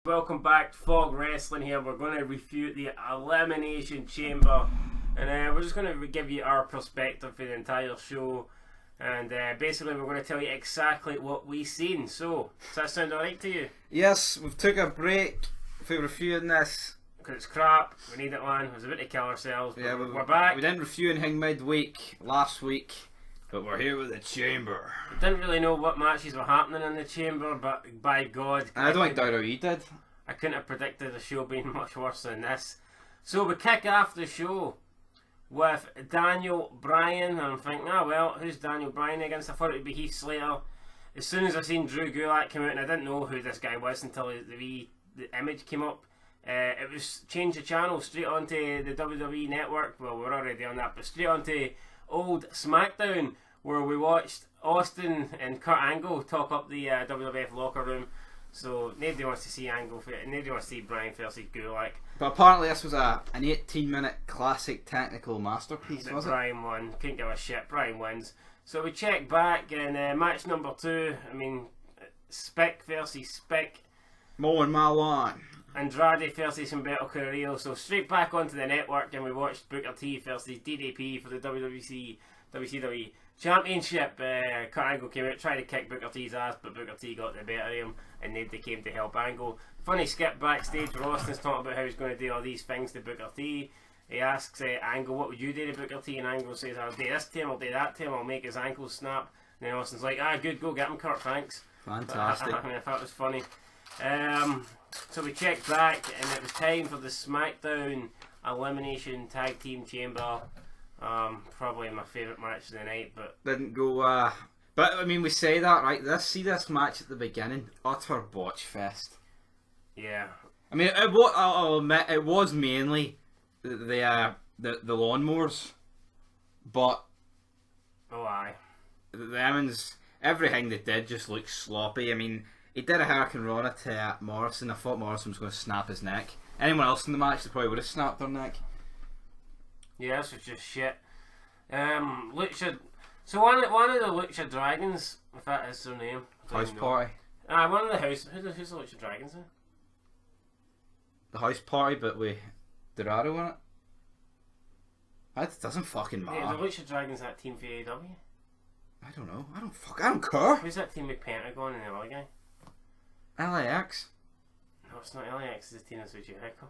Welcome back to Fog Wrestling here. We're going to review the Elimination Chamber, and we're just going to give you our perspective for the entire show, and basically we're going to tell you exactly what we've seen. So, does that sound alright to you? Yes, we've took a break for reviewing this. Because it's crap, we need it, man. We was about to kill ourselves, but Yeah, we're back. We didn't review anything midweek last week, but we're here with the Chamber. We didn't really know what matches were happening in the Chamber, but by God, And I don't think WWE did. I couldn't have predicted the show being much worse than this. So we kick off the show with Daniel Bryan, and I'm thinking, well, who's Daniel Bryan against? I thought it would be Heath Slater. As soon as I seen Drew Gulak come out, and I didn't know who this guy was until the image came up, it was change the channel straight onto the WWE Network. Well, we're already on that, but straight onto old SmackDown, where we watched Austin and Kurt Angle talk up the WWF locker room. So nobody wants to see nobody wants to see Bryan versus Gulak. But apparently this was an 18-minute classic technical masterpiece, was it? Bryan won. Couldn't give a shit. Bryan wins. So we check back, and match number 2. I mean, Spick versus Spick. Mo and Malwan. Andrade versus Humberto Carrillo. So straight back onto the network, and we watched Booker T versus DDP for the WCW Championship. Kurt Angle came out, tried to kick Booker T's ass, but Booker T got the better of him, and they came to help Angle. Funny skip backstage where Austin's talking about how he's going to do all these things to Booker T. He asks Angle, what would you do to Booker T? And Angle says, I'll do this to him, I'll do that to him, I'll make his ankles snap. And then Austin's like, good, go get him, Kurt, thanks. Fantastic. I thought it was funny. So we checked back, and it was time for the SmackDown Elimination Tag Team Chamber. Probably my favourite match of the night, but Didn't go, but I mean, we say that, right? This match at the beginning, utter botch fest. yeah. I mean, I'll admit, it was mainly the lawnmowers, but Oh aye. the Emmons, everything they did just looked sloppy. I mean, he did a Hurricane Rana to Morrison. I thought Morrison was going to snap his neck. Anyone else in the match, they probably would have snapped their neck. Yeah, this was just shit. Lucha. So one of the Lucha Dragons, if that is their name. House Party. One of the house. Who's the Lucha Dragons then? The House Party, but with Dorado in it. That doesn't fucking matter. Yeah, the Lucha Dragons that team for AEW. I don't know. I don't care. Who's that team with Pentagon and the other guy? LAX. No, it's not LAX. It's the team that's with Jericho.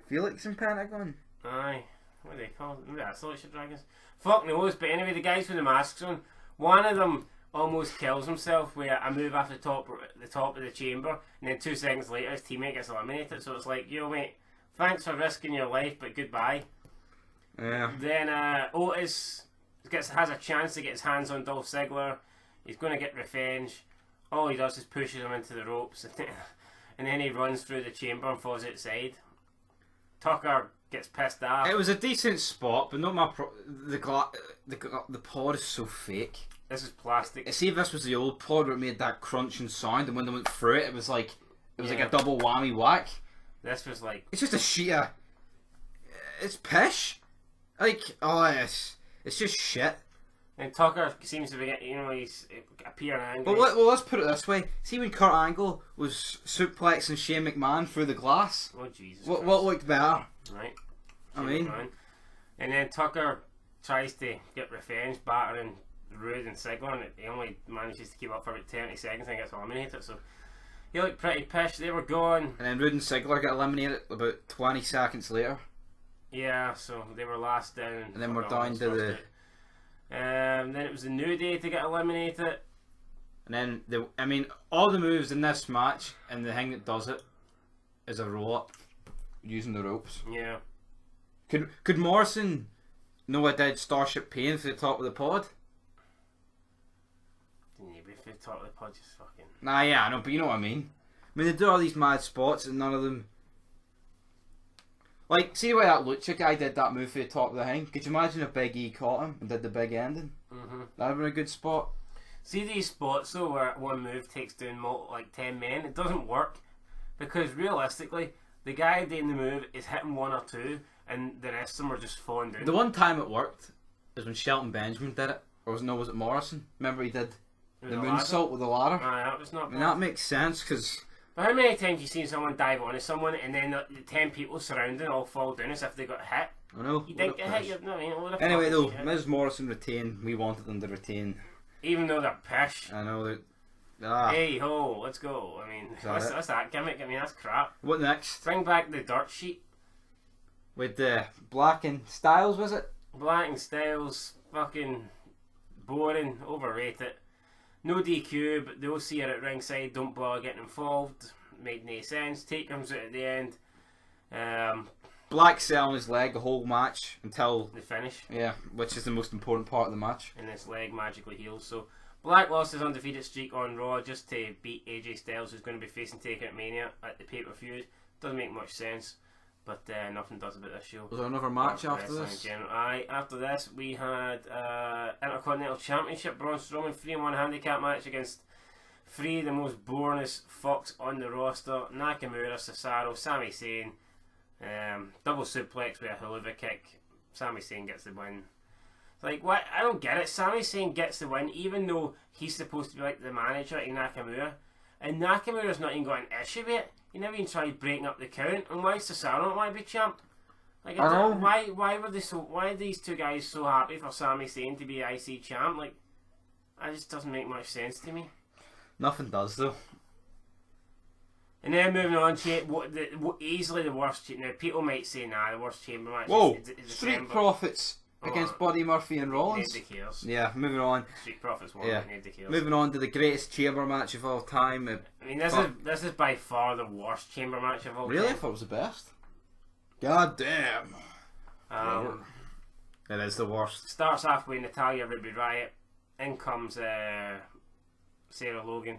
Felix and Pentagon. Aye. What are they called? Maybe that's the Lucha Dragons. Fuck knows, but anyway, the guys with the masks on, one of them almost kills himself with a move off the top of the chamber, and then 2 seconds later his teammate gets eliminated. So it's like, yo mate, thanks for risking your life, but goodbye. Yeah. Then Otis has a chance to get his hands on Dolph Ziggler. He's going to get revenge. All he does is pushes him into the ropes, and then he runs through the chamber and falls outside. Tucker gets pissed off. It was a decent spot, but not my the pod is so fake. This is plastic. See if this was the old pod where it made that crunching sound, and when they went through it, it was like a double whammy whack. This was like, it's just a sheet of, it's pish. Like, it's just shit. and Tucker seems to be, he's appearing angry. Well, let's put it this way. See when Kurt Angle was suplexing Shane McMahon through the glass? Oh Jesus! What looked better? Right. I mean, and then Tucker tries to get revenge, battering Rude and Ziggler, and he only manages to keep up for about 30 seconds and gets eliminated. So he looked pretty pissed. They were gone. And then Rude and Ziggler got eliminated about 20 seconds later. Yeah, so they were last down. And then we're down to the. Then it was the New Day to get eliminated. And then all the moves in this match, and the thing that does it is a roll up using the ropes. Yeah. Could Morrison know I did Starship Pain for the top of the pod? Didn't you? If the top of the pod just fucking. Nah, yeah, I know, but you know what I mean. I mean, they do all these mad spots, and none of them. Like, see the way that Lucha guy did that move for the top of the thing? Could you imagine if Big E caught him and did the big ending? Mm-hmm. That'd been a good spot. See these spots though where one move takes down like 10 men? It doesn't work because realistically, the guy doing the move is hitting 1 or 2, and the rest of them are just falling down. The one time it worked is when Shelton Benjamin did it, or was it Morrison? Remember he did the moonsault with the ladder? That was not bad. And that makes sense because But how many times have you seen someone dive onto someone and then the 10 people surrounding all fall down as if they got hit? I know. You didn't get hit, you know what I mean? Anyway, though, Ms. Morrison retain. We wanted them to retain. Even though they're pish. I know that. Hey ho, let's go. I mean, what's that gimmick? I mean, that's crap. What next? Bring back the dirt sheet. With Black and Styles, was it? Black and Styles, fucking boring, overrated. No DQ, but they'll see her at ringside, don't bother getting involved. Made no sense. Tate comes out at the end. Black selling his leg the whole match until the finish. Yeah, which is the most important part of the match. And his leg magically heals. So Black lost his undefeated streak on Raw just to beat AJ Styles, who's going to be facing Taker at Mania at the pay-per-view. Doesn't make much sense, but nothing does about this show. Was there another match after this? After this, we had Intercontinental Championship Braun Strowman 3-1 handicap match against three of the most boringest fucks on the roster: Nakamura, Cesaro, Sami Zayn. Double suplex with a haluva kick. Sami Zayn gets the win. It's like, what? I don't get it. Sami Zayn gets the win even though he's supposed to be like the manager of Nakamura, and Nakamura's not even got an issue with it. He never even tried breaking up the count. And why Cesaro not want to be champ? Like, why were they so? Why are these two guys so happy for Sami Zayn to be IC champ? Like, that just doesn't make much sense to me. Nothing does though. And then moving on to easily the worst. Now people might say, nah, the worst chamber match. Whoa, is Street Profits against Buddy Murphy and Rollins. Nobody cares. Yeah, moving on. Street Profits won. Yeah. Nobody cares. Moving on to the greatest chamber match of all time. I mean, this is by far the worst chamber match of all time. Really? I thought it was the best. God damn. It is the worst. Starts off with Natalya Ruby Riott. In comes Sarah Logan.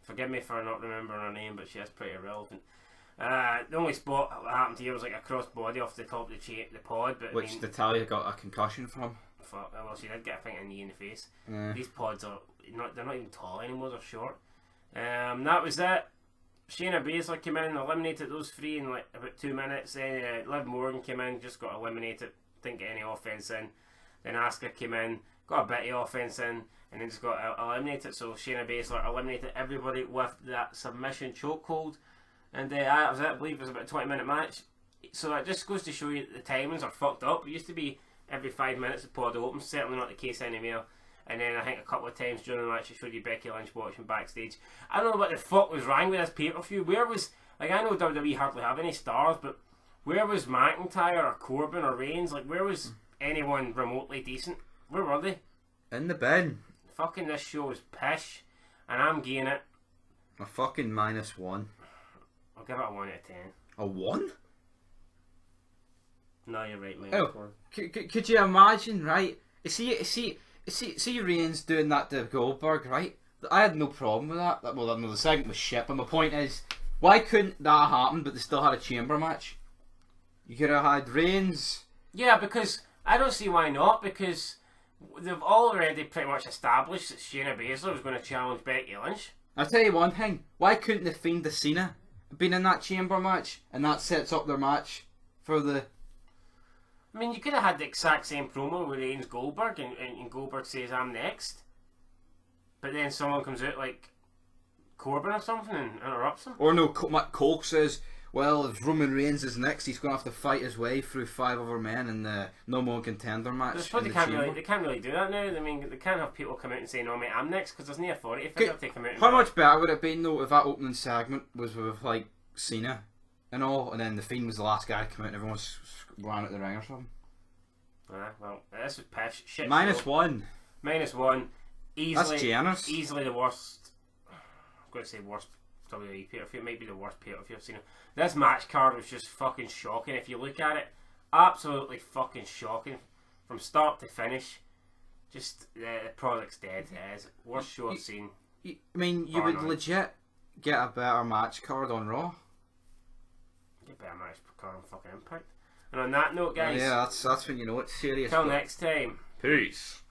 Forgive me for not remembering her name, but she is pretty irrelevant. The only spot that happened here was like a cross body off the top of the pod, but which Natalya got a concussion from. Well, she did get, I think, a knee in the face. Yeah. These pods are they're not even tall anymore, they're short. That was it. Shayna Baszler came in, eliminated those three in like about 2 minutes. Then Liv Morgan came in, just got eliminated, didn't get any offense in. Then Asuka came in, got a bit of offense in, and then just got eliminated. So Shayna Baszler eliminated everybody with that submission chokehold. And that was it. I believe it was about a 20-minute match. So that just goes to show you that the timings are fucked up. It used to be every 5 minutes the pod opens, certainly not the case anymore. And then I think a couple of times during the match it showed you Becky Lynch watching backstage. I don't know what the fuck was wrong with this pay-per-view. Where was, like, I know WWE hardly have any stars, but where was McIntyre or Corbin or Reigns? Like, where was anyone remotely decent? Where were they? In the bin. Fucking this show is pish, and I'm giving it a fucking -1. I'll give it a 1 out of 10. A 1? No, you're right, -1. Could you imagine, right? See Reigns doing that to Goldberg, right? I had no problem with that. Well, I know the segment was shit, but my point is, why couldn't that happen, but they still had a chamber match? You could have had Reigns. Yeah, because I don't see why not, because they've already pretty much established that Shayna Baszler was going to challenge Becky Lynch. I'll tell you one thing, why couldn't the Fiend the Cena been in that chamber match, and that sets up their match for the... I mean, you could have had the exact same promo with Reigns Goldberg, and Goldberg says, I'm next. But then someone comes out like Corbin or something and interrupts him. Or no, Cole says, well, if Roman Reigns is next, he's going to have to fight his way through 5 other men in the No More Contender match. They can't really do that now. I mean, they can't have people come out and say, no mate, I'm next, because there's no authority figure to come out and how much better would it have been though if that opening segment was with like Cena and all, and then the Fiend was the last guy to come out and everyone ran out the ring or something? Well, this was pish. Shit. -1. -1. Easily, that's generous. Easily the worst. I'm going to say worst WWE pay-per-view. It might be the worst pay-per-view I've seen. This match card was just fucking shocking. If you look at it, absolutely fucking shocking from start to finish. Just the product's dead. It's worst show I've seen. I mean, you would legit get a better match card on Raw. Get a better match card on fucking Impact. And on that note, guys, yeah, that's when you know it's serious. Till next time. Peace.